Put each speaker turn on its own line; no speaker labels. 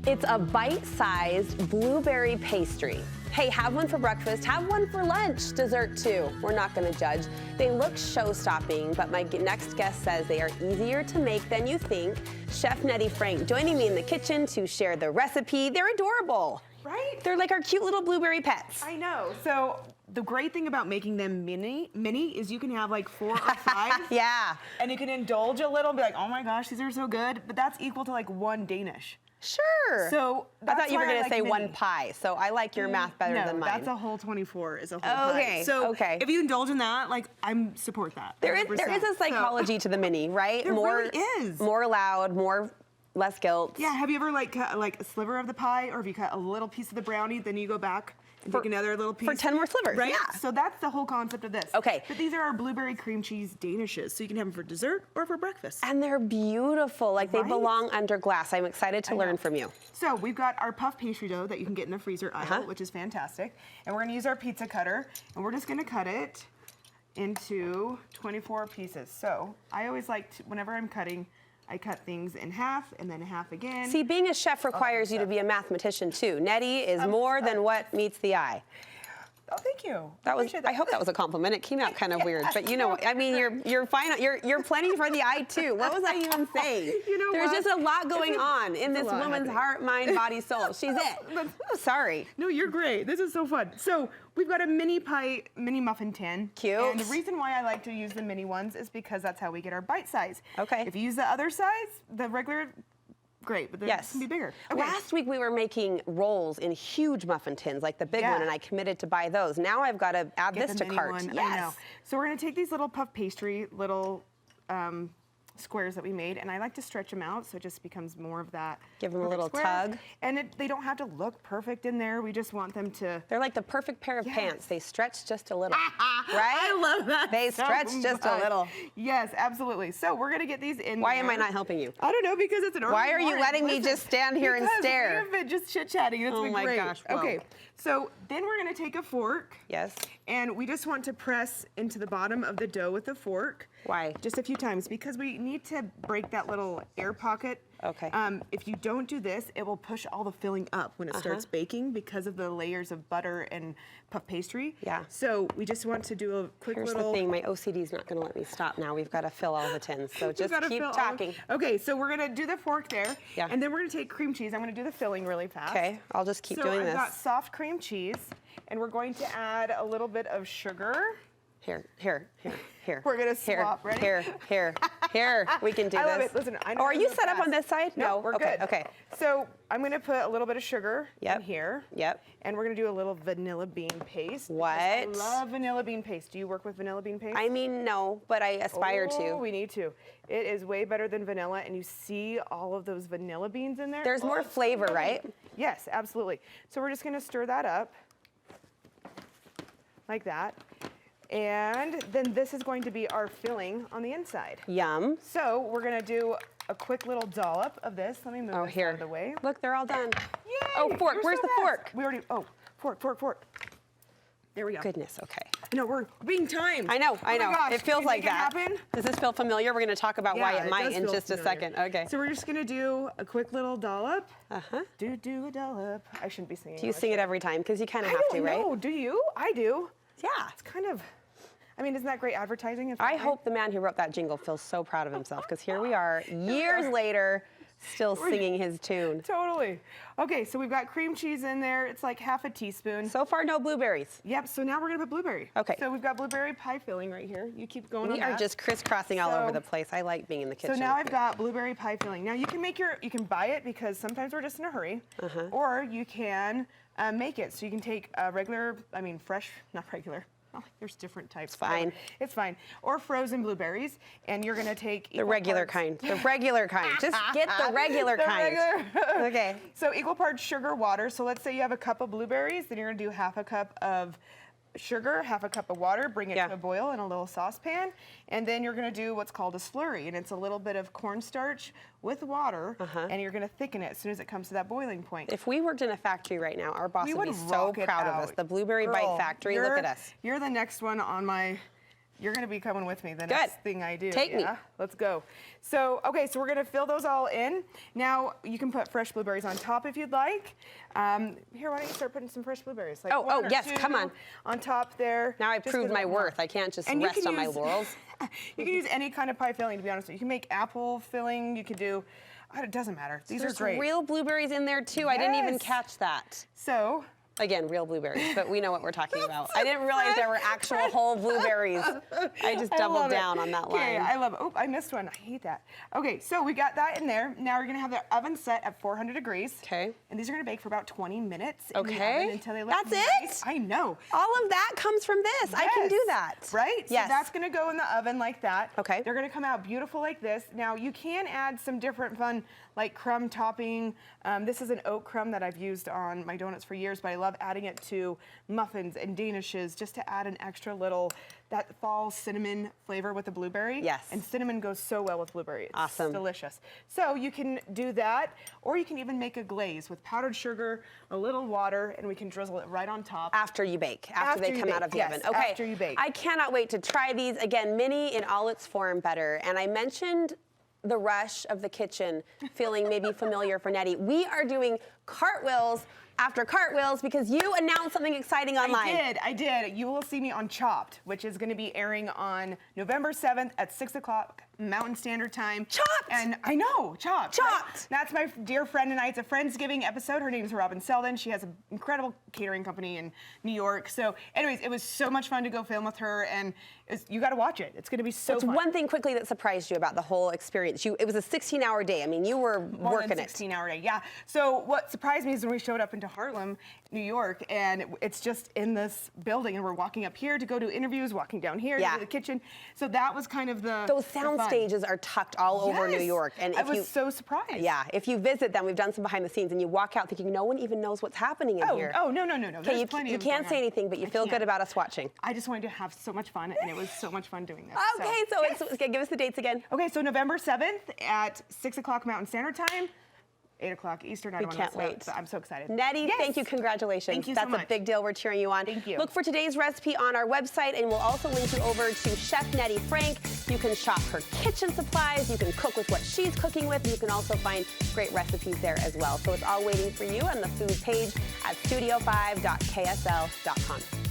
It's a bite-sized blueberry pastry. Hey, have one for breakfast, have one for lunch, dessert too. We're not gonna judge. They look show-stopping, but my next guest says they are easier to make than you think. Chef Nettie Frank joining me in the kitchen to share the recipe. They're adorable.
Right?
They're like our cute little blueberry pets.
I know. So the great thing about making them mini is you can have like 4 or 5.
Yeah.
And you can indulge a little and be like, oh my gosh, these are so good. But that's equal to like 1 Danish.
Sure.
So
I thought you were going to say
mini.
1 pie, so I like your math better than mine.
That's a whole 24 is a whole
Okay,
pie. So
okay.
if you indulge in that, like support that.
There is a psychology to the mini, right?
There really is.
More loud, less guilt.
Yeah, have you ever like cut like a sliver of the pie, or if you cut a little piece of the brownie, then you go back and take another little piece?
For 10 more slivers,
right?
yeah.
So that's the whole concept of this.
Okay.
But these are our blueberry cream cheese danishes, so you can have them for dessert or for breakfast.
And they're beautiful, like they
Right?
belong under glass. I'm excited to learn from you.
So we've got our puff pastry dough that you can get in the freezer aisle, which is fantastic. And we're gonna use our pizza cutter, and we're just gonna cut it into 24 pieces. So I always like to, whenever I'm cutting, I cut things in half and then half again.
See, being a chef requires you to be a mathematician too. Nettie is more than what meets the eye.
Oh, thank you.
I hope that was a compliment. It came out kind of weird, but you know, I mean, you're fine. You're plenty for the eye too. What was I even saying?
You know
There's
what?
just a lot going on in this woman's heart, mind, body, soul. She's it. Oh, sorry.
No, you're great. This is so fun. So we've got a mini muffin tin.
Cute.
And the reason why I like to use the mini ones is because that's how we get our bite size.
Okay.
If you use the other size, the regular, great, but this can be bigger. Okay.
Last week we were making rolls in huge muffin tins, like the big one, and I committed to buy those. Now I've got to add this to cart.
Yes. I know. So we're gonna take these little puff pastry, little squares that we made, and I like to stretch them out so it just becomes more of that.
Give them a little
square.
tug.
And they don't have to look perfect in there. We just want them to.
They're like the perfect pair of pants. They stretch just a little, right?
I love that.
They stretch just a little.
Yes, absolutely. So we're gonna get these in.
Why am I not helping you?
I don't know, because it's an early
Why are you
morning.
letting me just stand here and stare?
We've been just chit-chatting. It's been
my
great.
gosh, whoa.
Okay, so then we're gonna take a fork.
Yes.
And we just want to press into the bottom of the dough with the fork.
Why?
Just a few times, because we need to break that little air pocket.
Okay.
If you don't do this, it will push all the filling up when it starts baking because of the layers of butter and puff pastry.
Yeah.
So we just want to do a quick
Here's
little.
the thing, my OCD is not going to let me stop now. We've got to fill all the tins, so just keep talking.
Okay, so we're gonna do the fork there.
Yeah.
And then we're gonna take cream cheese. I'm gonna do the filling really fast.
Okay, I'll just keep doing
So
this.
I've got soft cream cheese, and we're going to add a little bit of sugar.
Here.
We're gonna swap. Ready?
Here. We can do this.
I love it. Listen, I know.
Oh, are
I'm
you
gonna
set up
pass.
on this side?
No, we're
okay,
good.
Okay.
So I'm gonna put a little bit of sugar in here.
Yep.
And we're gonna do a little vanilla bean paste.
What?
I love vanilla bean paste. Do you work with vanilla bean paste?
I mean, no, but I aspire
Oh,
to.
we need to. It is way better than vanilla, and you see all of those vanilla beans in there.
There's more flavor, right?
Yes, absolutely. So we're just gonna stir that up like that. And then this is going to be our filling on the inside.
Yum.
So we're gonna do a quick little dollop of this. Let me move this out of the way.
Look, they're all done.
Yay!
Oh, fork. Where's the fork?
We already, fork. There we go.
Goodness, okay.
No, we're being timed.
I know.
Oh my gosh,
It feels
can you
like
make it
that.
happen?
Does this feel familiar? We're going to talk about why it might
does
in
feel
just a
familiar.
second. Okay.
So we're just gonna do a quick little dollop.
Uh-huh.
Do a dollop. I shouldn't be singing.
Do you sing it every time? Because you kind of
I
have to,
don't
right?
know. Do you? I do.
Yeah.
It's kind of. I mean, isn't that great advertising?
I hope the man who wrote that jingle feels so proud of himself, because here we are, years later, still singing his tune.
Totally. Okay, so we've got cream cheese in there. It's like half a teaspoon.
So far, no blueberries.
Yep, so now we're gonna put blueberry.
Okay.
So we've got blueberry pie filling right here. You keep going on
We are
that.
just crisscrossing all over the place. I like being in the kitchen.
So now I've got blueberry pie filling. Now you can buy it, because sometimes we're just in a hurry, or you can make it. So you can take fresh, not regular. Oh, there's different types.
It's fine.
It's fine. Or frozen blueberries, and you're gonna take
the regular kind. The regular kind. Just get the regular kind. Okay.
So equal parts sugar, water. So let's say you have a cup of blueberries, then you're gonna do half a cup of sugar, half a cup of water, bring it to a boil in a little saucepan, and then you're gonna do what's called a slurry, and it's a little bit of cornstarch with water, and you're gonna thicken it as soon as it comes to that boiling point.
If we worked in a factory right now, our boss would be so
rock it
proud of
out.
us. The Blueberry Bite Factory, look at us.
You're the next one on my You're going to be coming with me the next thing I do.
Take me.
Let's go. So, okay, so we're going to fill those all in. Now, you can put fresh blueberries on top if you'd like. Here, why don't you start putting some fresh blueberries? Like one or
yes,
two
come on.
On top there.
Now I've proved my worth. I can't just rest on my laurels.
You can use any kind of pie filling, to be honest. You can make apple filling. You could do, it doesn't matter. These are great.
There's real blueberries in there, too.
Yes.
I didn't even catch that.
So,
again, real blueberries, but we know what we're talking about. I didn't realize there were actual whole blueberries. I just doubled down on that line.
Okay, I love it. Oh, I missed one. I hate that. Okay, so we got that in there. Now we're gonna have the oven set at 400 degrees.
Okay.
And these are gonna bake for about 20 minutes in the
Okay.
oven until they look
That's
nice.
it?
I know.
All of that comes from this. I can do that.
Right?
Yes.
So that's gonna go in the oven like that.
Okay.
They're gonna come out beautiful like this. Now you can add some different fun, like crumb topping. This is an oat crumb that I've used on my donuts for years, but I love adding it to muffins and danishes just to add an extra little, that fall cinnamon flavor with the blueberry.
Yes.
And cinnamon goes so well with blueberry. It's
awesome.
Delicious. So you can do that, or you can even make a glaze with powdered sugar, a little water, and we can drizzle it right on top.
After you bake, after they come out of the oven.
Okay. After you bake.
I cannot wait to try these. Again, mini in all its form better. And I mentioned the rush of the kitchen feeling maybe familiar for Nettie. We are doing cartwheels after cartwheels because you announced something exciting online.
I did. You will see me on Chopped, which is going to be airing on November 7th at 6 o'clock Mountain Standard Time.
Chopped!
And I know, Chopped.
Chopped!
Right? That's my dear friend and I. It's a Friendsgiving episode. Her name is Robin Selden. She has an incredible catering company in New York. So anyways, it was so much fun to go film with her, and you got to watch it. It's going to be so fun.
One thing quickly that surprised you about the whole experience. It was a 16-hour day. I mean, you were working it.
16-hour day, yeah. So what surprised me is when we showed up into Harlem, New York, and it's just in this building, and we're walking up here to go do interviews, walking down here to the kitchen. So that was kind of
those sound stages are tucked all over New York. And
I was so surprised.
Yeah, if you visit them, we've done some behind the scenes, and you walk out thinking no one even knows what's happening in here.
Oh, no.
Okay, you can't say anything, but you feel good about us watching.
I just wanted to have so much fun, and it was so much fun doing this.
Okay, so give us the dates again.
Okay, so November 7th at 6 o'clock Mountain Standard Time. 8 o'clock Eastern. I don't know.
Can't wait.
I'm so excited.
Nettie, thank you. Congratulations.
Thank you so much.
That's a big deal. We're cheering you on.
Thank you.
Look for today's recipe on our website, and we'll also link you over to Chef Nettie Frank. You can shop her kitchen supplies. You can cook with what she's cooking with. You can also find great recipes there as well. So it's all waiting for you on the food page at studio5.ksl.com.